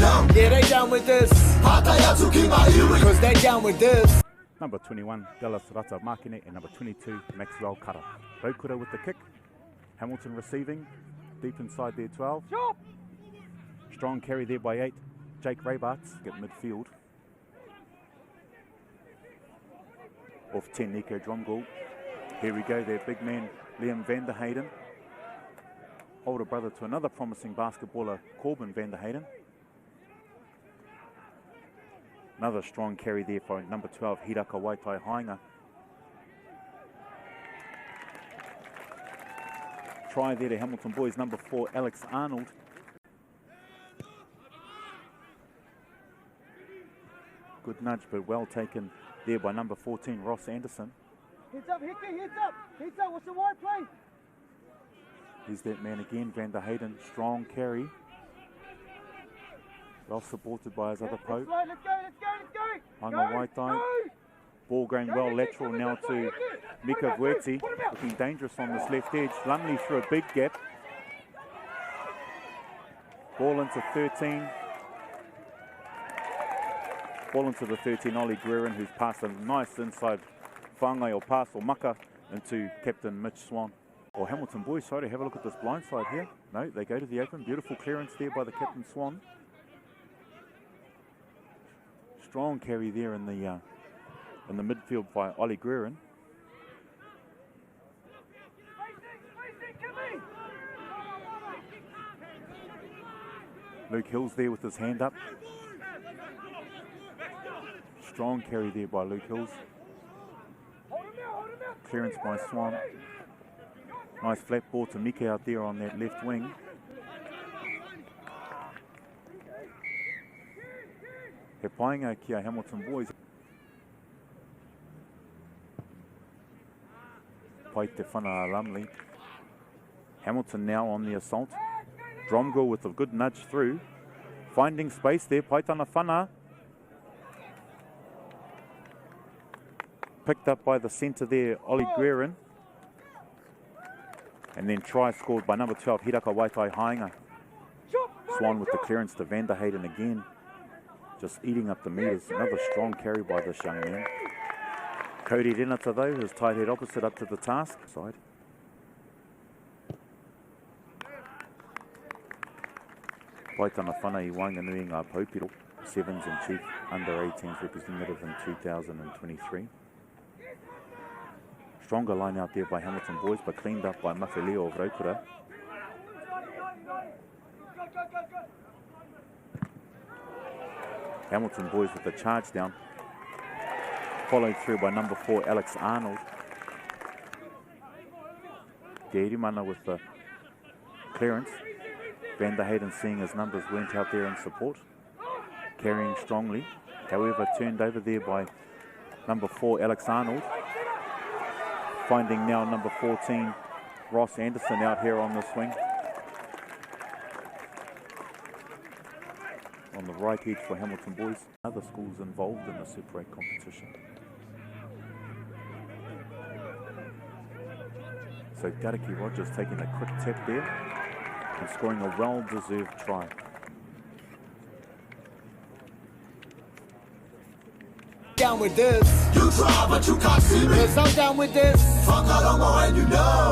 down. Yeah, they down with this. Cause they down with this. Number 21, Dallas Rata Makine, and number 22, Maxwell Kara. Rotorua with the kick. Hamilton receiving, deep inside their 12. Strong carry there by 8. Jake Rabarts at midfield. Off 10, Nico Dromgold. Here we go, their big man, Liam van der Hayden. Older brother to another promising basketballer, Corbin van der Hayden. Another strong carry there for number 12, Hiraka Waitai Hainga. Try there to Hamilton boys, number 4, Alex Arnold. Good nudge, but well taken there by number 14, Ross Anderson. Heads up, Hickey, heads up, what's the wide play? Here's that man again, Van der Hayden, strong carry. Well supported by his other poke. Let's go. Hanga Waitai. Ball going well lateral now to Mika Vuerti, looking dangerous on this left edge. Lumley through a big gap. Ball into 13. Ball into the 13, Ollie Guerin, who's passed a nice inside whangai or pass or mucka into Captain Mitch Swan. Or Hamilton boys, sorry, have a look at this blind side here. No, they go to the open. Beautiful clearance there by the Captain Swan. Strong carry there in the midfield by Ollie Guerin. Luke Hills there with his hand up. Strong carry there by Luke Hills. Clearance by Swan. Nice flat ball to Mika out there on that left wing. He painga kia Hamilton boys. Pai te whana Lumley. Hamilton now on the assault. Dromgold with a good nudge through. Finding space there, Paitana whana. Picked up by the centre there, Ollie Guerin. And then try scored by number 12, Hiraka Waitai Hainga. Swan with the clearance to Van der Hayden again. Just eating up the metres. Another strong carry by this young man. Cody Renata though, his tight head opposite up to the task side. Paitana whana I waenganui ngā Paupiro. Sevens and Chief under 18s representative in 2023. Stronger line out there by Hamilton boys, but cleaned up by Mawheleo of Rotorua. Hamilton boys with the charge down. Followed through by number 4, Alex Arnold. Gerimana with the clearance. Van der Hayden seeing his numbers weren't out there in support. Carrying strongly. However, turned over there by number 4, Alex Arnold. Finding now number 14, Ross Anderson out here on the swing. On the right edge for Hamilton boys. Other schools involved in the Super 8 competition. So Tariki Rogers taking a quick tap there and scoring a well-deserved try. Down with this. You try, but you can't see me. 'Cause I'm down with this. Whakarongo and you know.